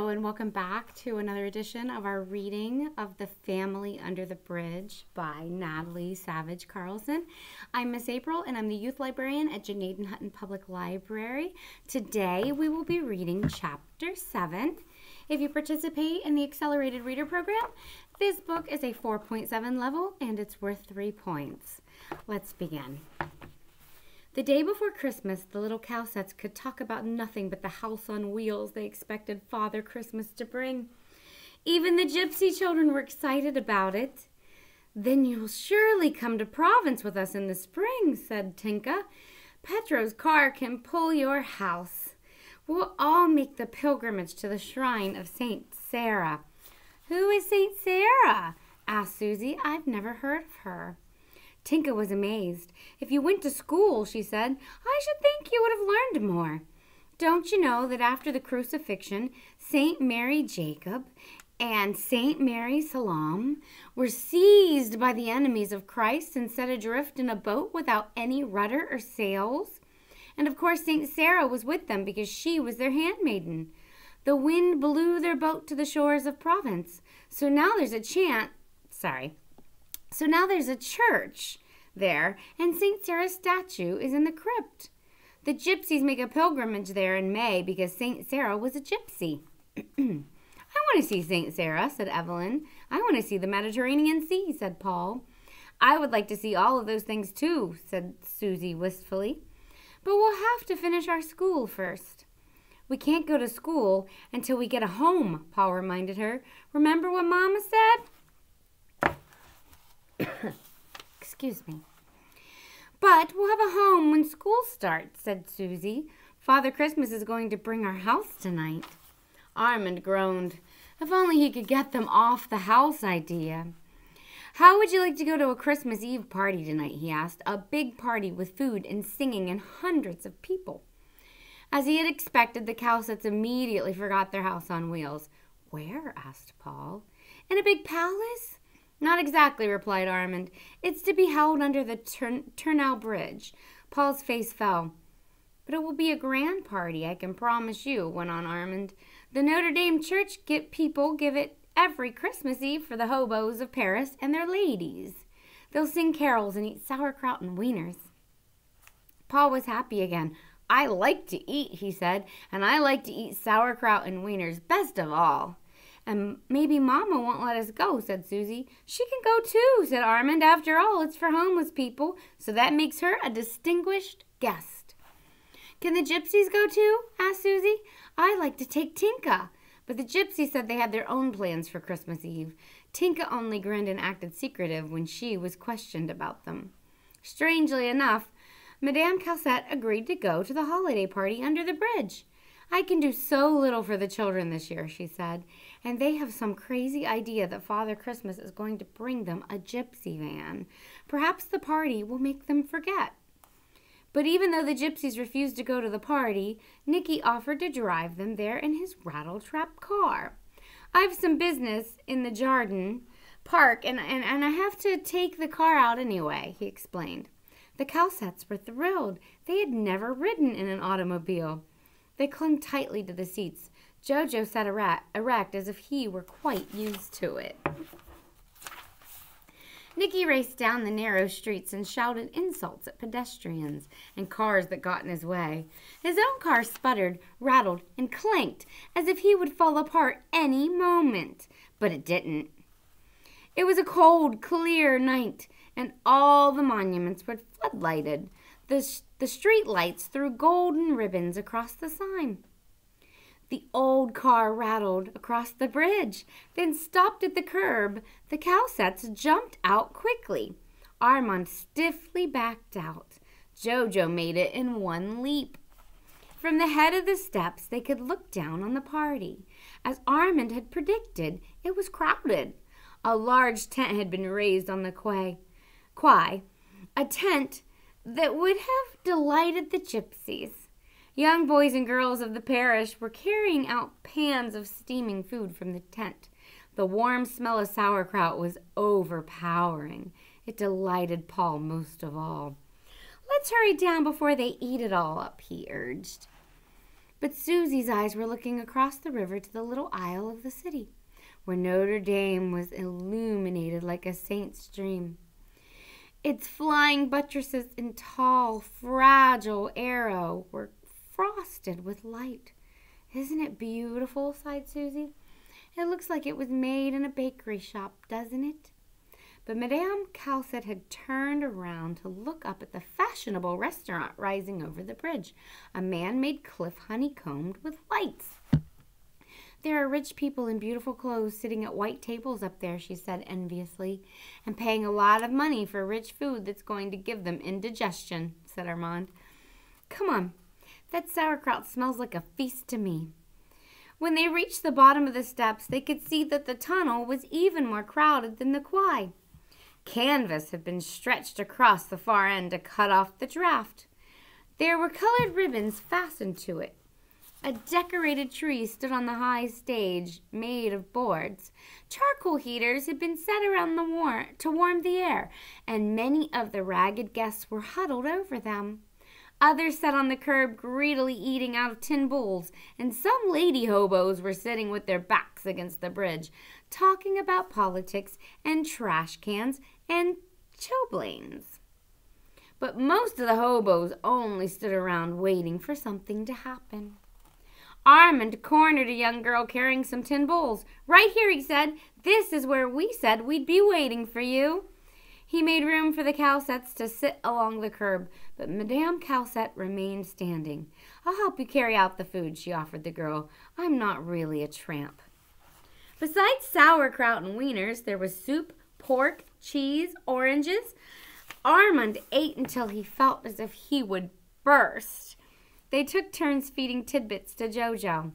Hello and welcome back to another edition of our reading of The Family Under the Bridge by Natalie Savage Carlson. I'm Miss April and I'm the youth librarian at Janaden Hutton Public Library. Today we will be reading Chapter 7. If you participate in the Accelerated Reader Program, this book is a 4.7 level and it's worth 3 points. Let's begin. The day before Christmas, the little Cowsets could talk about nothing but the house on wheels they expected Father Christmas to bring. Even the gypsy children were excited about it. "Then you'll surely come to Provence with us in the spring," said Tinka. "Petro's car can pull your house. We'll all make the pilgrimage to the shrine of St. Sarah." "Who is St. Sarah?" asked Susie. "I've never heard of her." Tinka was amazed. "If you went to school," she said, "I should think you would have learned more. Don't you know that after the crucifixion, St. Mary Jacob and St. Mary Salome were seized by the enemies of Christ and set adrift in a boat without any rudder or sails? And of course St. Sarah was with them because she was their handmaiden. The wind blew their boat to the shores of Provence. So now there's a church there, and St. Sarah's statue is in the crypt. The gypsies make a pilgrimage there in May because St. Sarah was a gypsy." "I want to see St. Sarah," said Evelyn. "I want to see the Mediterranean Sea," said Paul. "I would like to see all of those things too," said Susie wistfully. "But we'll have to finish our school first." "We can't go to school until we get a home," Paul reminded her. "Remember what Mama said?" Excuse me. "But we'll have a home when school starts," said Susie. "Father Christmas is going to bring our house tonight." Armand groaned. If only he could get them off the house idea. "How would you like to go to a Christmas Eve party tonight?" he asked. "A big party with food and singing and hundreds of people." As he had expected, the Cowsets immediately forgot their house on wheels. "Where?" asked Paul. "In a big palace?" "Not exactly," replied Armand. "It's to be held under the Turnau Bridge." Paul's face fell. "But it will be a grand party, I can promise you," went on Armand. "The Notre Dame church people give it every Christmas Eve for the hobos of Paris and their ladies. They'll sing carols and eat sauerkraut and wieners." Paul was happy again. "I like to eat," he said, "and I like to eat sauerkraut and wieners best of all." "And maybe Mama won't let us go," said Susie. "She can go too," said Armand. "After all, it's for homeless people, so that makes her a distinguished guest." "Can the gypsies go too?" asked Susie. "I'd like to take Tinka." But the gypsies said they had their own plans for Christmas Eve. Tinka only grinned and acted secretive when she was questioned about them. Strangely enough, Madame Cowset agreed to go to the holiday party under the bridge. "I can do so little for the children this year," she said, "and they have some crazy idea that Father Christmas is going to bring them a gypsy van. Perhaps the party will make them forget." But even though the gypsies refused to go to the party, Nicky offered to drive them there in his rattle-trap car. "I've some business in the Jardin Park, and I have to take the car out anyway," he explained. The Cowsets were thrilled. They had never ridden in an automobile. They clung tightly to the seats. Jojo sat erect as if he were quite used to it. Nicky raced down the narrow streets and shouted insults at pedestrians and cars that got in his way. His own car sputtered, rattled, and clanked as if he would fall apart any moment. But it didn't. It was a cold, clear night, and all the monuments were floodlighted. The street lights threw golden ribbons across the sign. The old car rattled across the bridge, then stopped at the curb. The Cowsets jumped out quickly. Armand stiffly backed out. Jojo made it in one leap. From the head of the steps, they could look down on the party. As Armand had predicted, it was crowded. A large tent had been raised on the quay, a tent that would have delighted the gypsies. Young boys and girls of the parish were carrying out pans of steaming food from the tent. The warm smell of sauerkraut was overpowering. It delighted Paul most of all. "Let's hurry down before they eat it all up," he urged. But Susie's eyes were looking across the river to the little aisle of the city, where Notre Dame was illuminated like a saint's dream. Its flying buttresses and tall, fragile arrow were frosted with light. "Isn't it beautiful?" sighed Susie. "It looks like it was made in a bakery shop, doesn't it?" But Madame Calcet had turned around to look up at the fashionable restaurant rising over the bridge, a man-made cliff honeycombed with lights. "There are rich people in beautiful clothes sitting at white tables up there," she said enviously, "and paying a lot of money for rich food that's going to give them indigestion," said Armand. "Come on, that sauerkraut smells like a feast to me." When they reached the bottom of the steps, they could see that the tunnel was even more crowded than the quay. Canvas had been stretched across the far end to cut off the draft. There were colored ribbons fastened to it. A decorated tree stood on the high stage made of boards. Charcoal heaters had been set around to warm the air, and many of the ragged guests were huddled over them. Others sat on the curb greedily eating out of tin bowls, and some lady hobos were sitting with their backs against the bridge, talking about politics and trash cans and chilblains. But most of the hobos only stood around waiting for something to happen. Armand cornered a young girl carrying some tin bowls. "Right here," he said. "This is where we said we'd be waiting for you." He made room for the Calcets to sit along the curb, but Madame Calcet remained standing. "I'll help you carry out the food," she offered the girl. "I'm not really a tramp." Besides sauerkraut and wieners, there was soup, pork, cheese, oranges. Armand ate until he felt as if he would burst. They took turns feeding tidbits to Jojo.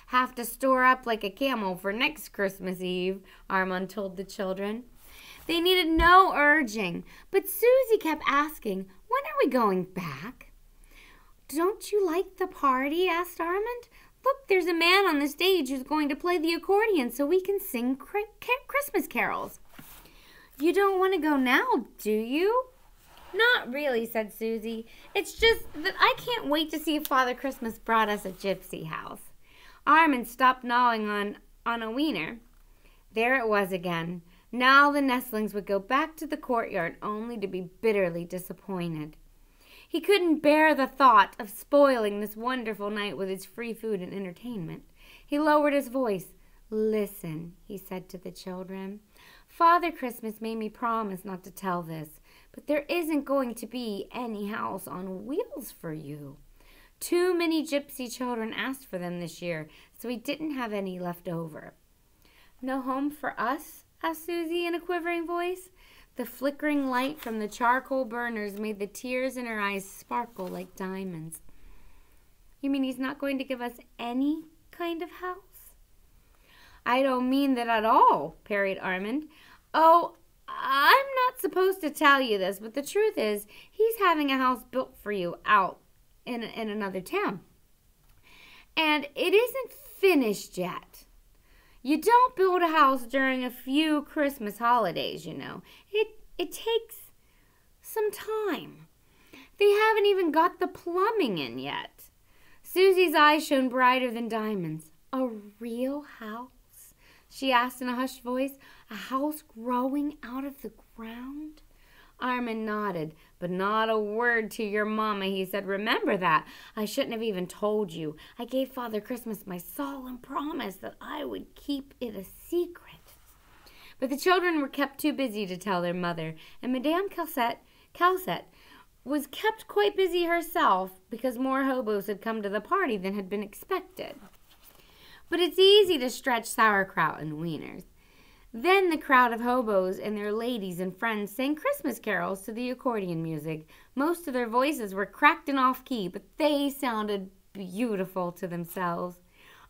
"Have to store up like a camel for next Christmas Eve," Armand told the children. They needed no urging, but Susie kept asking, "When are we going back?" "Don't you like the party?" asked Armand. "Look, there's a man on the stage who's going to play the accordion so we can sing Christmas carols." "You don't want to go now, do you?" "Not really," said Susie. "It's just that I can't wait to see if Father Christmas brought us a gypsy house." Armand stopped gnawing on a wiener. There it was again. Now the nestlings would go back to the courtyard only to be bitterly disappointed. He couldn't bear the thought of spoiling this wonderful night with its free food and entertainment. He lowered his voice. "Listen," he said to the children. "Father Christmas made me promise not to tell this, but there isn't going to be any house on wheels for you. Too many gypsy children asked for them this year, so we didn't have any left over." "No home for us?" asked Susie in a quivering voice. The flickering light from the charcoal burners made the tears in her eyes sparkle like diamonds. "You mean he's not going to give us any kind of house?" "I don't mean that at all," parried Armand. "Oh, I'm not supposed to tell you this, but the truth is he's having a house built for you out in another town. And it isn't finished yet. You don't build a house during a few Christmas holidays, you know. It takes some time. They haven't even got the plumbing in yet." Susie's eyes shone brighter than diamonds. "A real house?" she asked in a hushed voice. "A house growing out of the ground?" Armand nodded. "But not a word to your mama," he said. "Remember that. I shouldn't have even told you. I gave Father Christmas my solemn promise that I would keep it a secret." But the children were kept too busy to tell their mother, and Madame Calcet was kept quite busy herself because more hobos had come to the party than had been expected. But it's easy to stretch sauerkraut and wieners. Then the crowd of hobos and their ladies and friends sang Christmas carols to the accordion music. Most of their voices were cracked and off-key, but they sounded beautiful to themselves.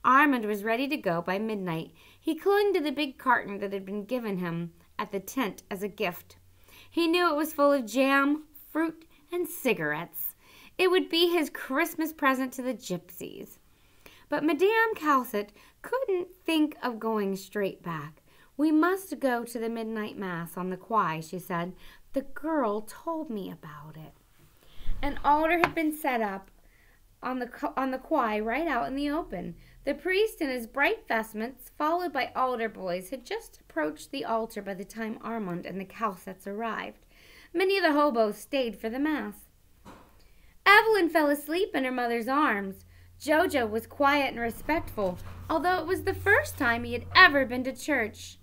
Armand was ready to go by midnight. He clung to the big carton that had been given him at the tent as a gift. He knew it was full of jam, fruit, and cigarettes. It would be his Christmas present to the gypsies. But Madame Calcet couldn't think of going straight back. "We must go to the midnight mass on the quay," she said. "The girl told me about it." An altar had been set up on the quay right out in the open. The priest in his bright vestments, followed by altar boys, had just approached the altar by the time Armand and the Calsets arrived. Many of the hobos stayed for the mass. Evelyn fell asleep in her mother's arms. Jojo was quiet and respectful, although it was the first time he had ever been to church.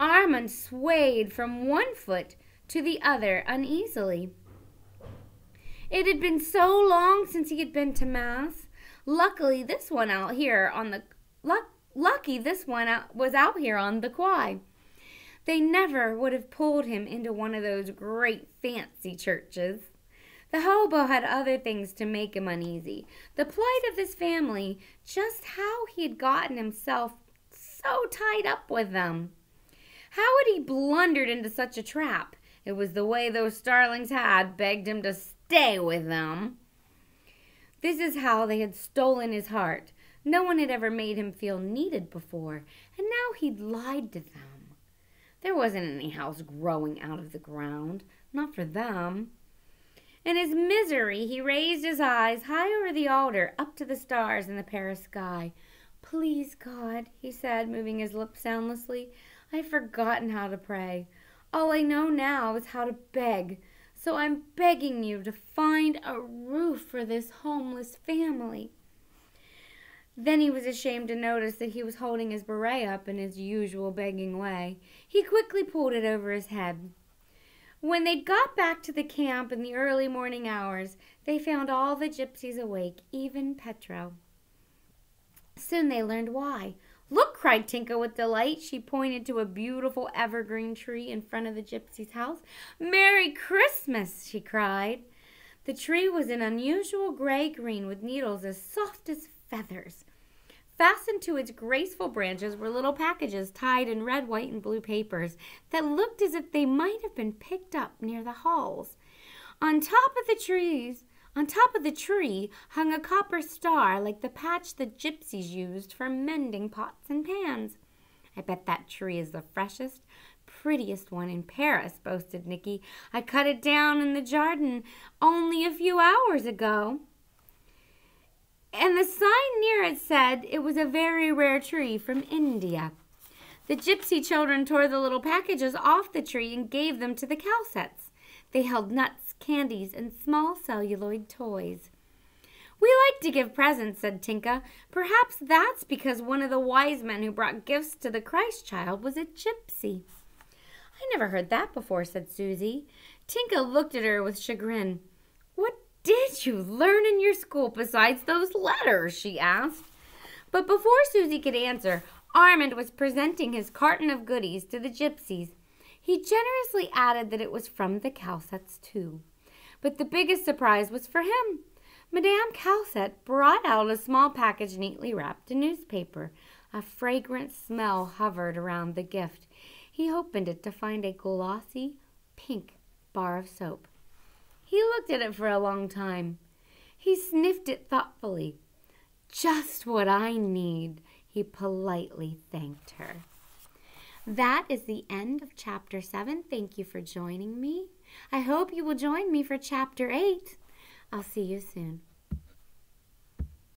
Armand swayed from one foot to the other uneasily. It had been so long since he had been to mass. Lucky this one was out here on the quay. They never would have pulled him into one of those great fancy churches. The hobo had other things to make him uneasy. The plight of his family, just how he had gotten himself so tied up with them. How had he blundered into such a trap? It was the way those starlings had begged him to stay with them. This is how they had stolen his heart. No one had ever made him feel needed before, and now he'd lied to them. There wasn't any house growing out of the ground, not for them. In his misery, he raised his eyes high over the altar, up to the stars in the Paris sky. "Please, God," he said, moving his lips soundlessly, "I've forgotten how to pray. All I know now is how to beg. So I'm begging you to find a roof for this homeless family." Then he was ashamed to notice that he was holding his beret up in his usual begging way. He quickly pulled it over his head. When they got back to the camp in the early morning hours, they found all the gypsies awake, even Petro. Soon they learned why. "Look," cried Tinka with delight. She pointed to a beautiful evergreen tree in front of the gypsy's house. "Merry Christmas!" she cried. The tree was an unusual gray-green with needles as soft as feathers. Fastened to its graceful branches were little packages tied in red, white, and blue papers that looked as if they might have been picked up near the halls. On top of the tree hung a copper star like the patch the gypsies used for mending pots and pans. "I bet that tree is the freshest, prettiest one in Paris," boasted Nicky. "I cut it down in the garden only a few hours ago." And the sign near it said it was a very rare tree from India. The gypsy children tore the little packages off the tree and gave them to the Calsets. They held nuts, candies, and small celluloid toys. "We like to give presents," said Tinka. "Perhaps that's because one of the wise men who brought gifts to the Christ child was a gypsy." "I never heard that before," said Susie. Tinka looked at her with chagrin. "What did you learn in your school besides those letters?" she asked. But before Susie could answer, Armand was presenting his carton of goodies to the gypsies. He generously added that it was from the Calsets too. But the biggest surprise was for him. Madame Calset brought out a small package neatly wrapped in newspaper. A fragrant smell hovered around the gift. He opened it to find a glossy, pink bar of soap. He looked at it for a long time. He sniffed it thoughtfully. "Just what I need," he politely thanked her. That is the end of Chapter 7. Thank you for joining me. I hope you will join me for Chapter 8. I'll see you soon.